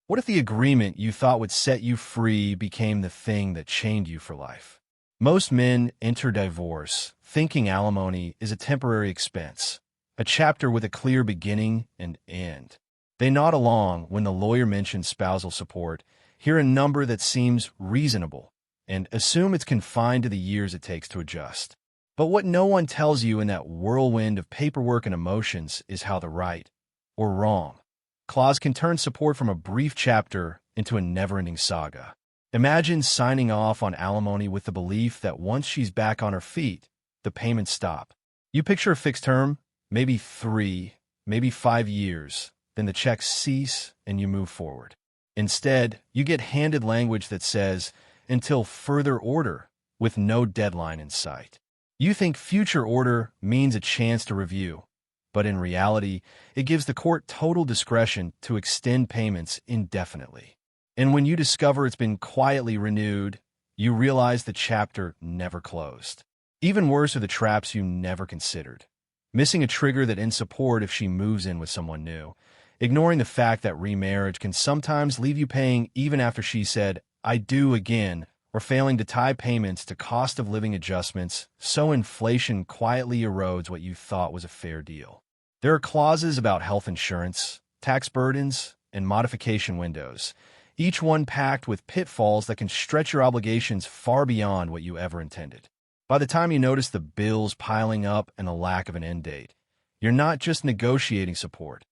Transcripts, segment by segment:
What if the agreement you thought would set you free became the thing that chained you for life? Most men enter divorce thinking alimony is a temporary expense, a chapter with a clear beginning and end. They nod along when the lawyer mentions spousal support, hear a number that seems reasonable, and assume it's confined to the years it takes to adjust. But what no one tells you in that whirlwind of paperwork and emotions is how the right, or wrong, clause can turn support from a brief chapter into a never-ending saga. Imagine signing off on alimony with the belief that once she's back on her feet, the payments stop. You picture a fixed term, maybe 3, maybe 5 years, then the checks cease and you move forward. Instead, you get handed language that says, until further order, with no deadline in sight. You think future order means a chance to review, but in reality, it gives the court total discretion to extend payments indefinitely. And when you discover it's been quietly renewed, you realize the chapter never closed. Even worse are the traps you never considered. Missing a trigger that ends support if she moves in with someone new. Ignoring the fact that remarriage can sometimes leave you paying even after she said, "I do" again, or failing to tie payments to cost of living adjustments, so inflation quietly erodes what you thought was a fair deal. There are clauses about health insurance, tax burdens, and modification windows, each one packed with pitfalls that can stretch your obligations far beyond what you ever intended. By the time you notice the bills piling up and the lack of an end date, you're not just negotiating support.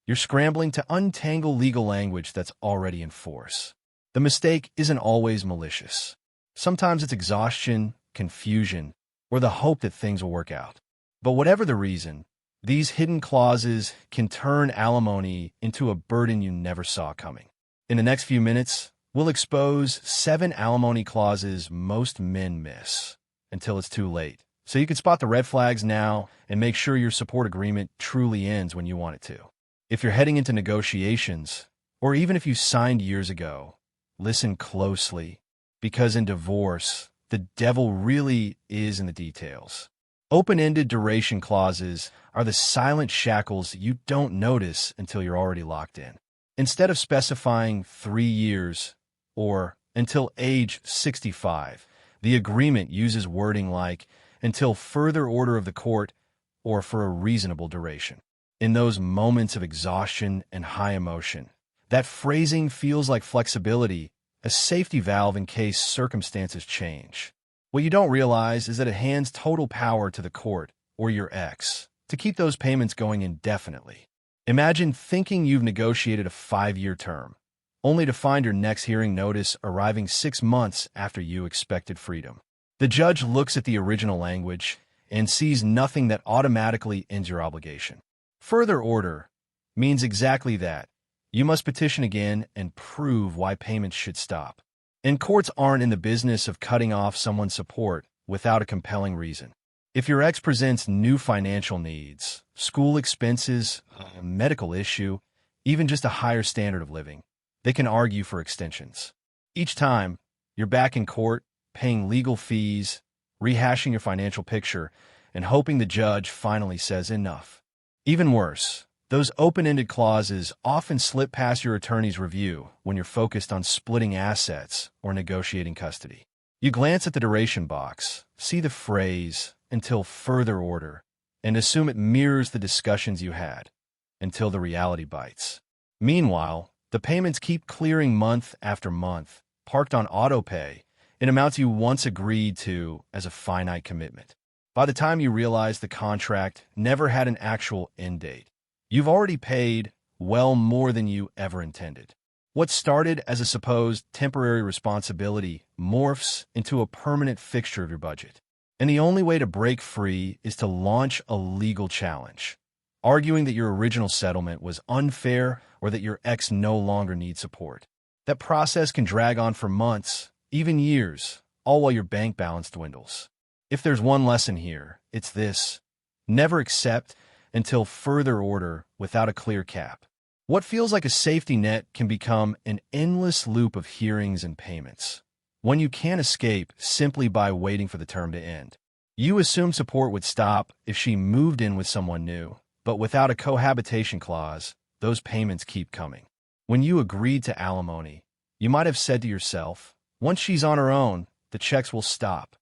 You're scrambling to untangle legal language that's already in force. The mistake isn't always malicious. Sometimes it's exhaustion, confusion, or the hope that things will work out. But whatever the reason, these hidden clauses can turn alimony into a burden you never saw coming. In the next few minutes, we'll expose 7 alimony clauses most men miss until it's too late, so you can spot the red flags now and make sure your support agreement truly ends when you want it to. If you're heading into negotiations, or even if you signed years ago, listen closely, because in divorce, the devil really is in the details. Open-ended duration clauses are the silent shackles you don't notice until you're already locked in. Instead of specifying 3 years or until age 65, the agreement uses wording like until further order of the court or for a reasonable duration. In those moments of exhaustion and high emotion, that phrasing feels like flexibility, a safety valve in case circumstances change. What you don't realize is that it hands total power to the court or your ex to keep those payments going indefinitely. Imagine thinking you've negotiated a 5-year term, only to find your next hearing notice arriving 6 months after you expected freedom. The judge looks at the original language and sees nothing that automatically ends your obligation. Further order means exactly that. You must petition again and prove why payments should stop. And courts aren't in the business of cutting off someone's support without a compelling reason. If your ex presents new financial needs, school expenses, a medical issue, even just a higher standard of living, they can argue for extensions. Each time, you're back in court, paying legal fees, rehashing your financial picture, and hoping the judge finally says enough. Even worse, those open-ended clauses often slip past your attorney's review when you're focused on splitting assets or negotiating custody. You glance at the duration box, see the phrase, until further order, and assume it mirrors the discussions you had, until the reality bites. Meanwhile, the payments keep clearing month after month, parked on autopay, in amounts you once agreed to as a finite commitment. By the time you realize the contract never had an actual end date, you've already paid well more than you ever intended. What started as a supposed temporary responsibility morphs into a permanent fixture of your budget. And the only way to break free is to launch a legal challenge, arguing that your original settlement was unfair or that your ex no longer needs support. That process can drag on for months, even years, all while your bank balance dwindles. If there's one lesson here, it's this: never accept until further order without a clear cap. What feels like a safety net can become an endless loop of hearings and payments, one you can't escape simply by waiting for the term to end. You assume support would stop if she moved in with someone new, but without a cohabitation clause, those payments keep coming. When you agreed to alimony, you might have said to yourself, once she's on her own, the checks will stop.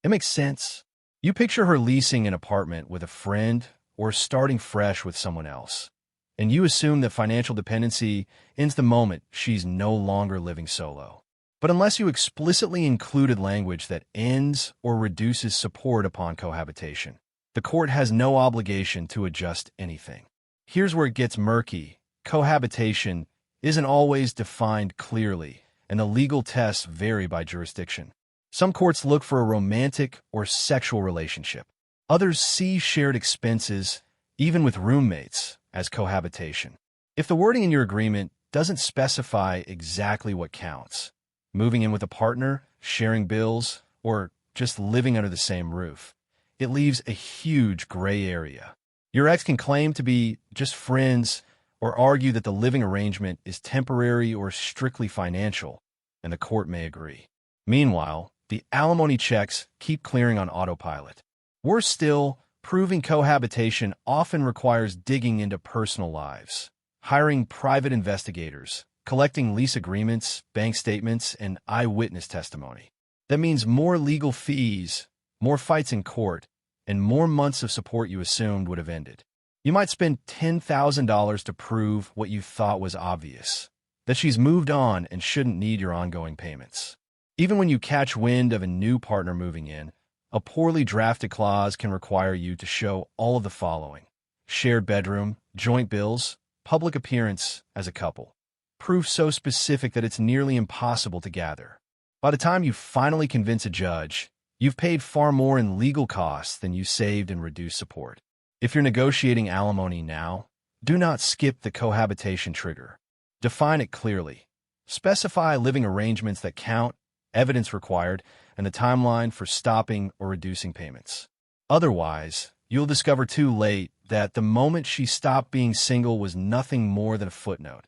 It makes sense. You picture her leasing an apartment with a friend or starting fresh with someone else, and you assume that financial dependency ends the moment she's no longer living solo. But unless you explicitly included language that ends or reduces support upon cohabitation, the court has no obligation to adjust anything. Here's where it gets murky. Cohabitation isn't always defined clearly, and the legal tests vary by jurisdiction. Some courts look for a romantic or sexual relationship. Others see shared expenses, even with roommates, as cohabitation. If the wording in your agreement doesn't specify exactly what counts, moving in with a partner, sharing bills, or just living under the same roof, it leaves a huge gray area. Your ex can claim to be just friends or argue that the living arrangement is temporary or strictly financial, and the court may agree. Meanwhile, the alimony checks keep clearing on autopilot. Worse still, proving cohabitation often requires digging into personal lives, hiring private investigators, collecting lease agreements, bank statements, and eyewitness testimony. That means more legal fees, more fights in court, and more months of support you assumed would have ended. You might spend $10,000 to prove what you thought was obvious, that she's moved on and shouldn't need your ongoing payments. Even when you catch wind of a new partner moving in, a poorly drafted clause can require you to show all of the following: shared bedroom, joint bills, public appearance as a couple. Proof so specific that it's nearly impossible to gather. By the time you finally convince a judge, you've paid far more in legal costs than you saved in reduced support. If you're negotiating alimony now, do not skip the cohabitation trigger. Define it clearly. Specify living arrangements that count, evidence required, and the timeline for stopping or reducing payments. Otherwise, you'll discover too late that the moment she stopped being single was nothing more than a footnote,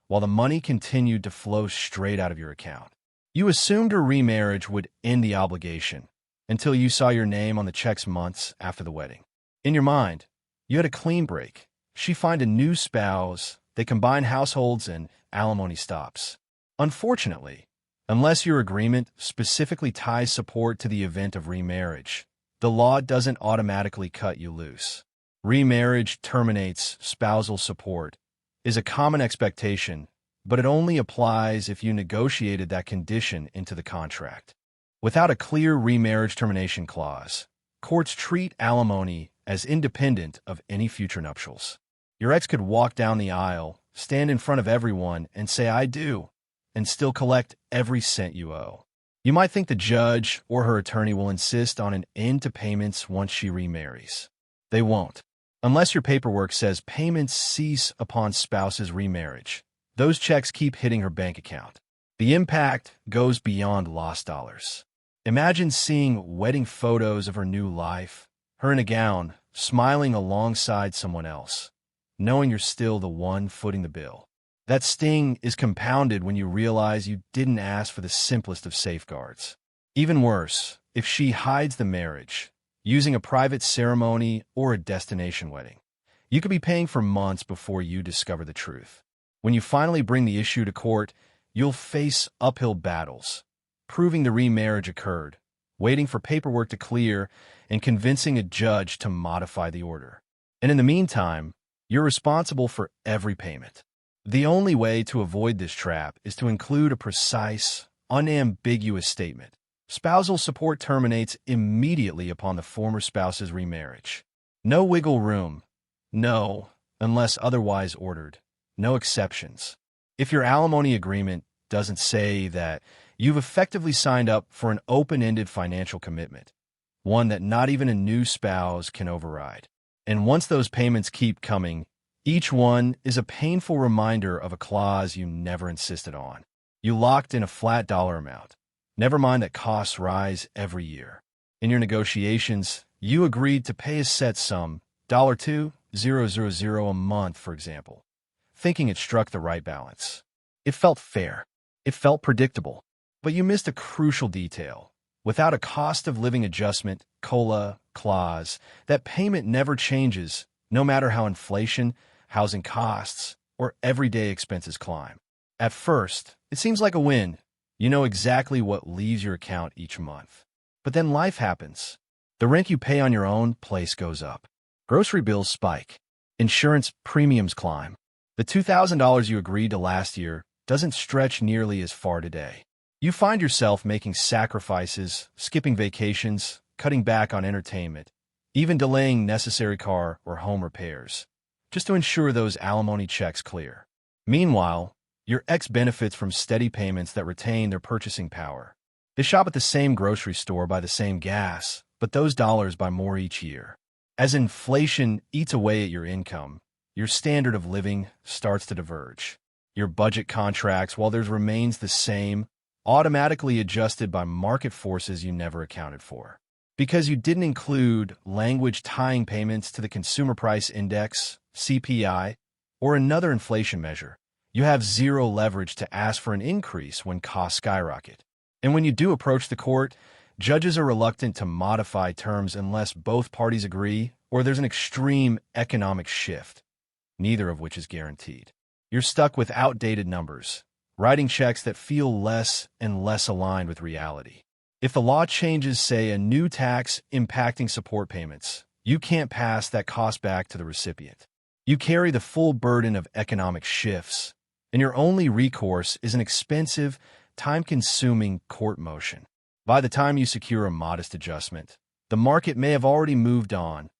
while the money continued to flow straight out of your account. You assumed her remarriage would end the obligation until you saw your name on the checks months after the wedding. In your mind, you had a clean break. She find a new spouse, they combine households, and alimony stops. Unfortunately, unless your agreement specifically ties support to the event of remarriage, the law doesn't automatically cut you loose. Remarriage terminates spousal support is a common expectation, but it only applies if you negotiated that condition into the contract. Without a clear remarriage termination clause, courts treat alimony as independent of any future nuptials. Your ex could walk down the aisle, stand in front of everyone, and say, "I do," and still collect every cent you owe. You might think the judge or her attorney will insist on an end to payments once she remarries. They won't. Unless your paperwork says payments cease upon spouse's remarriage, those checks keep hitting her bank account. The impact goes beyond lost dollars. Imagine seeing wedding photos of her new life, her in a gown, smiling alongside someone else, knowing you're still the one footing the bill. That sting is compounded when you realize you didn't ask for the simplest of safeguards. Even worse, if she hides the marriage, using a private ceremony or a destination wedding, you could be paying for months before you discover the truth. When you finally bring the issue to court, you'll face uphill battles, proving the remarriage occurred, waiting for paperwork to clear, and convincing a judge to modify the order. And in the meantime, you're responsible for every payment. The only way to avoid this trap is to include a precise, unambiguous statement. Spousal support terminates immediately upon the former spouse's remarriage. No wiggle room. No, unless otherwise ordered. No exceptions. If your alimony agreement doesn't say that, you've effectively signed up for an open-ended financial commitment, one that not even a new spouse can override. And once those payments keep coming, each one is a painful reminder of a clause you never insisted on. You locked in a flat dollar amount. Never mind that costs rise every year. In your negotiations, you agreed to pay a set sum, $2,000 a month, for example, thinking it struck the right balance. It felt fair. It felt predictable. But you missed a crucial detail. Without a cost of living adjustment, COLA, clause, that payment never changes, no matter how inflation, housing costs, or everyday expenses climb. At first, it seems like a win. You know exactly what leaves your account each month. But then life happens. The rent you pay on your own place goes up. Grocery bills spike. Insurance premiums climb. The $2,000 you agreed to last year doesn't stretch nearly as far today. You find yourself making sacrifices, skipping vacations, cutting back on entertainment, even delaying necessary car or home repairs, just to ensure those alimony checks clear. Meanwhile, your ex benefits from steady payments that retain their purchasing power. They shop at the same grocery store, buy the same gas, but those dollars buy more each year. As inflation eats away at your income, your standard of living starts to diverge. Your budget contracts, while theirs remains the same, automatically adjusted by market forces you never accounted for. Because you didn't include language-tying payments to the Consumer Price Index, CPI, or another inflation measure, you have zero leverage to ask for an increase when costs skyrocket. And when you do approach the court, judges are reluctant to modify terms unless both parties agree or there's an extreme economic shift, neither of which is guaranteed. You're stuck with outdated numbers, writing checks that feel less and less aligned with reality. If the law changes, say, a new tax impacting support payments, you can't pass that cost back to the recipient. You carry the full burden of economic shifts, and your only recourse is an expensive, time-consuming court motion. By the time you secure a modest adjustment, the market may have already moved on,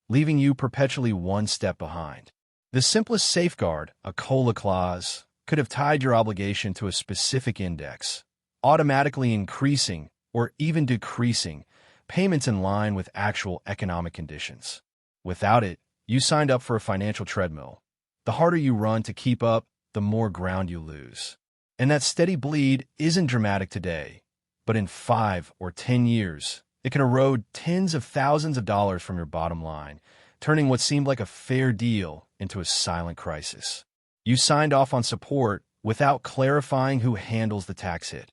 leaving you perpetually one step behind. The simplest safeguard, a COLA clause, could have tied your obligation to a specific index, automatically increasing or even decreasing payments in line with actual economic conditions. Without it, you signed up for a financial treadmill. The harder you run to keep up, the more ground you lose. And that steady bleed isn't dramatic today, but in 5 or 10 years, it can erode tens of thousands of dollars from your bottom line, turning what seemed like a fair deal into a silent crisis. You signed off on support without clarifying who handles the tax hit,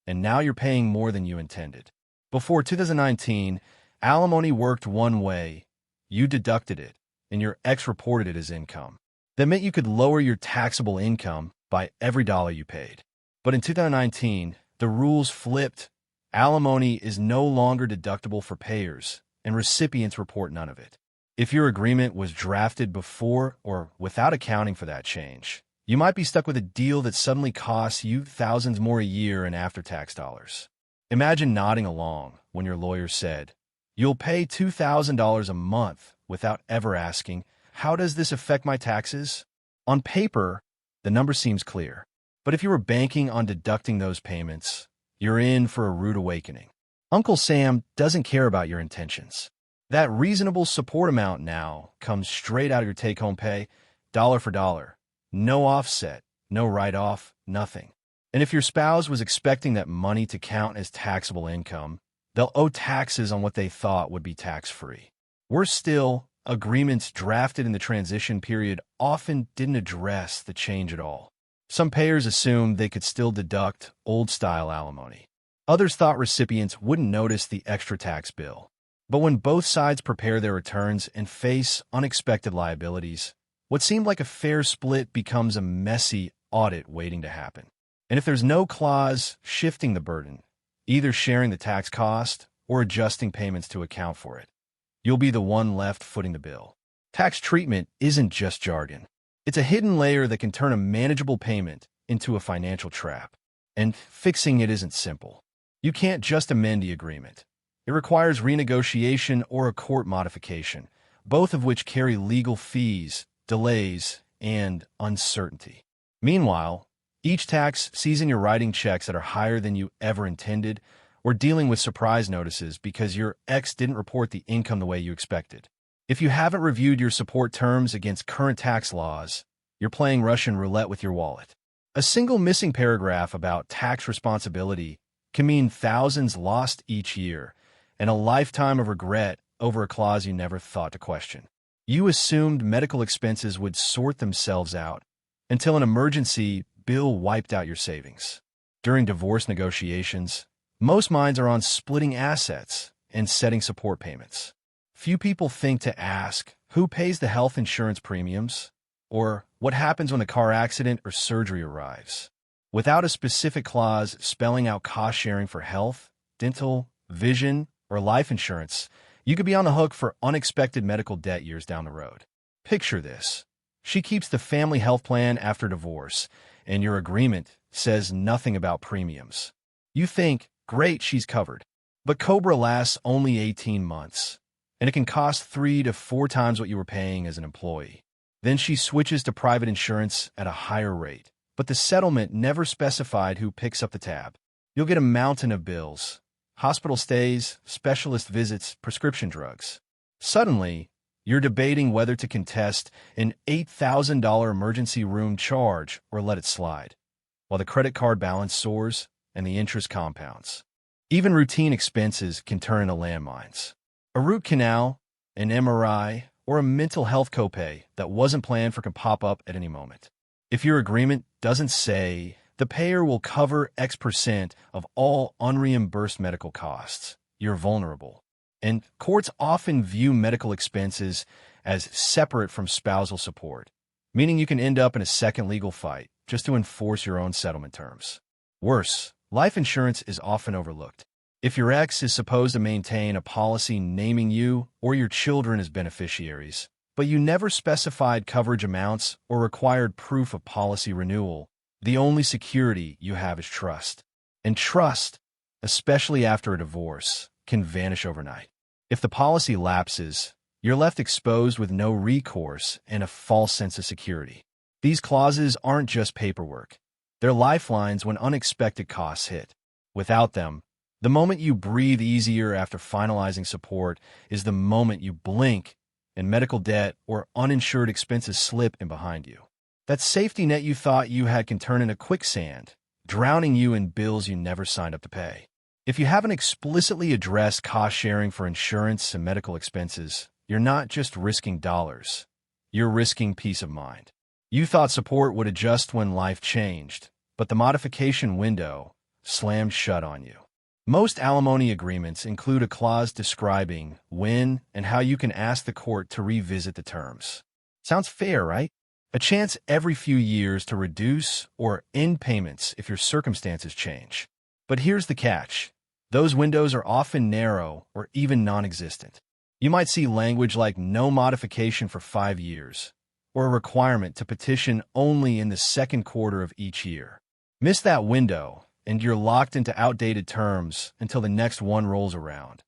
and now you're paying more than you intended. Before 2019, alimony worked one way. You deducted it, and your ex reported it as income. That meant you could lower your taxable income by every dollar you paid. But in 2019, the rules flipped. Alimony is no longer deductible for payers, and recipients report none of it. If your agreement was drafted before or without accounting for that change, you might be stuck with a deal that suddenly costs you thousands more a year in after-tax dollars. Imagine nodding along when your lawyer said, "You'll pay $2,000 a month," without ever asking, "How does this affect my taxes?" On paper, the number seems clear. But if you were banking on deducting those payments, you're in for a rude awakening. Uncle Sam doesn't care about your intentions. That reasonable support amount now comes straight out of your take-home pay, dollar for dollar. No offset, no write-off, nothing. And if your spouse was expecting that money to count as taxable income, they'll owe taxes on what they thought would be tax-free. Worse still, agreements drafted in the transition period often didn't address the change at all. Some payers assumed they could still deduct old-style alimony. Others thought recipients wouldn't notice the extra tax bill. But when both sides prepare their returns and face unexpected liabilities, what seemed like a fair split becomes a messy audit waiting to happen. And if there's no clause shifting the burden, either sharing the tax cost or adjusting payments to account for it, you'll be the one left footing the bill. Tax treatment isn't just jargon. It's a hidden layer that can turn a manageable payment into a financial trap. And fixing it isn't simple. You can't just amend the agreement. It requires renegotiation or a court modification, both of which carry legal fees, delays, and uncertainty. Meanwhile, each tax season you're writing checks that are higher than you ever intended, or dealing with surprise notices because your ex didn't report the income the way you expected. If you haven't reviewed your support terms against current tax laws, you're playing Russian roulette with your wallet. A single missing paragraph about tax responsibility can mean thousands lost each year, and a lifetime of regret over a clause you never thought to question. You assumed medical expenses would sort themselves out until an emergency bill wiped out your savings. During divorce negotiations, most minds are on splitting assets and setting support payments. Few people think to ask, who pays the health insurance premiums? Or what happens when a car accident or surgery arrives? Without a specific clause spelling out cost sharing for health, dental, vision, or life insurance, you could be on the hook for unexpected medical debt years down the road. Picture this. She keeps the family health plan after divorce, and your agreement says nothing about premiums. You think, great, she's covered. But Cobra lasts only 18 months, and it can cost 3 to 4 times what you were paying as an employee. Then she switches to private insurance at a higher rate, but the settlement never specified who picks up the tab. You'll get a mountain of bills: hospital stays, specialist visits, prescription drugs. Suddenly, you're debating whether to contest an $8,000 emergency room charge or let it slide, while the credit card balance soars and the interest compounds. Even routine expenses can turn into landmines. A root canal, an MRI, or a mental health copay that wasn't planned for can pop up at any moment. If your agreement doesn't say the payer will cover X% of all unreimbursed medical costs, you're vulnerable. And courts often view medical expenses as separate from spousal support, meaning you can end up in a second legal fight just to enforce your own settlement terms. Worse, life insurance is often overlooked. If your ex is supposed to maintain a policy naming you or your children as beneficiaries, but you never specified coverage amounts or required proof of policy renewal, the only security you have is trust. And trust, especially after a divorce, can vanish overnight. If the policy lapses, you're left exposed with no recourse and a false sense of security. These clauses aren't just paperwork. They're lifelines when unexpected costs hit. Without them, the moment you breathe easier after finalizing support is the moment you blink and medical debt or uninsured expenses slip in behind you. That safety net you thought you had can turn into quicksand, drowning you in bills you never signed up to pay. If you haven't explicitly addressed cost sharing for insurance and medical expenses, you're not just risking dollars. You're risking peace of mind. You thought support would adjust when life changed, but the modification window slammed shut on you. Most alimony agreements include a clause describing when and how you can ask the court to revisit the terms. Sounds fair, right? A chance every few years to reduce or end payments if your circumstances change. But here's the catch. Those windows are often narrow or even non-existent. You might see language like no modification for 5 years, or a requirement to petition only in the second quarter of each year. Miss that window, and you're locked into outdated terms until the next one rolls around,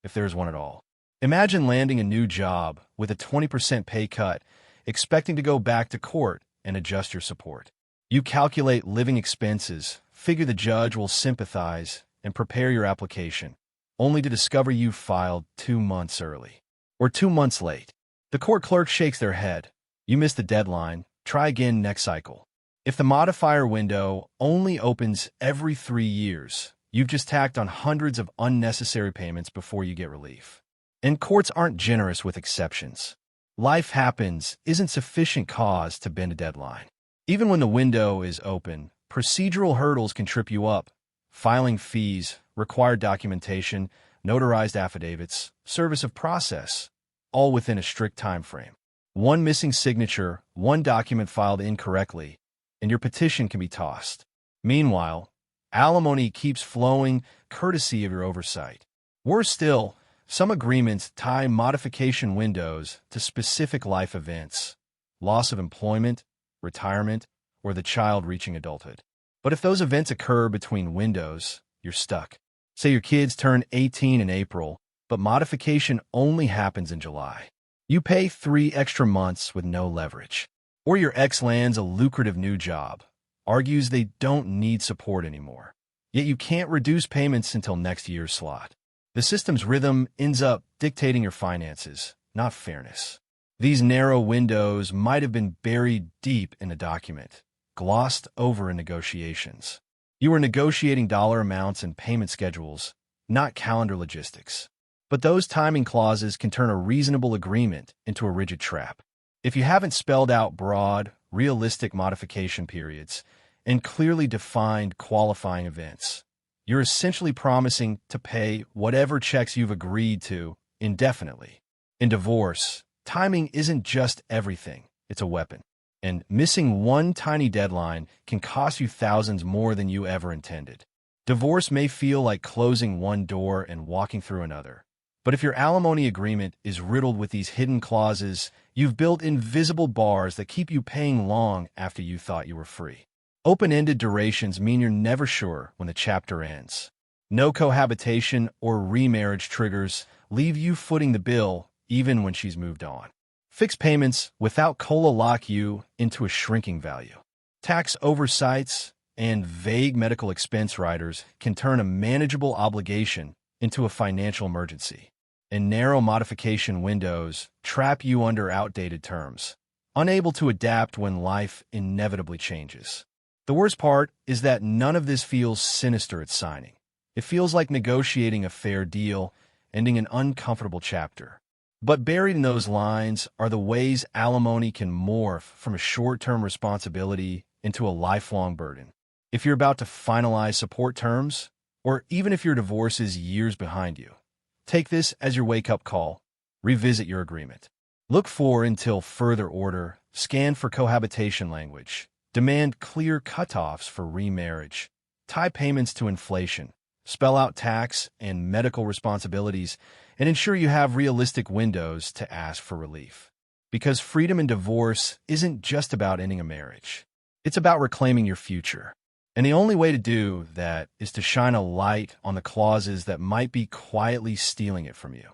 if there's one at all. Imagine landing a new job with a 20% pay cut, expecting to go back to court and adjust your support. You calculate living expenses, figure the judge will sympathize, and prepare your application, only to discover you filed 2 months early, or 2 months late. The court clerk shakes their head. You missed the deadline. Try again next cycle. If the modifier window only opens every 3 years, you've just tacked on hundreds of unnecessary payments before you get relief. And courts aren't generous with exceptions. Life happens isn't sufficient cause to bend a deadline. Even when the window is open, procedural hurdles can trip you up. Filing fees, required documentation, notarized affidavits, service of process, all within a strict time frame. One missing signature, one document filed incorrectly, and your petition can be tossed. Meanwhile, alimony keeps flowing courtesy of your oversight. Worse still, some agreements tie modification windows to specific life events, loss of employment, retirement, or the child reaching adulthood. But if those events occur between windows, you're stuck. Say your kids turn 18 in April, but modification only happens in July. You pay 3 extra months with no leverage. Or your ex lands a lucrative new job, argues they don't need support anymore. Yet you can't reduce payments until next year's slot. The system's rhythm ends up dictating your finances, not fairness. These narrow windows might have been buried deep in a document, glossed over in negotiations. You were negotiating dollar amounts and payment schedules, not calendar logistics. But those timing clauses can turn a reasonable agreement into a rigid trap. If you haven't spelled out broad, realistic modification periods and clearly defined qualifying events, you're essentially promising to pay whatever checks you've agreed to indefinitely. In divorce, timing isn't just everything, it's a weapon. And missing one tiny deadline can cost you thousands more than you ever intended. Divorce may feel like closing one door and walking through another. But if your alimony agreement is riddled with these hidden clauses, you've built invisible bars that keep you paying long after you thought you were free. Open-ended durations mean you're never sure when the chapter ends. No cohabitation or remarriage triggers leave you footing the bill even when she's moved on. Fixed payments without COLA lock you into a shrinking value. Tax oversights and vague medical expense riders can turn a manageable obligation into a financial emergency. And narrow modification windows trap you under outdated terms, unable to adapt when life inevitably changes. The worst part is that none of this feels sinister at signing. It feels like negotiating a fair deal, ending an uncomfortable chapter. But buried in those lines are the ways alimony can morph from a short-term responsibility into a lifelong burden. If you're about to finalize support terms, or even if your divorce is years behind you, take this as your wake-up call. Revisit your agreement. Look for until further order, scan for cohabitation language, demand clear cutoffs for remarriage, tie payments to inflation, spell out tax and medical responsibilities, and ensure you have realistic windows to ask for relief. Because freedom in divorce isn't just about ending a marriage. It's about reclaiming your future. And the only way to do that is to shine a light on the clauses that might be quietly stealing it from you.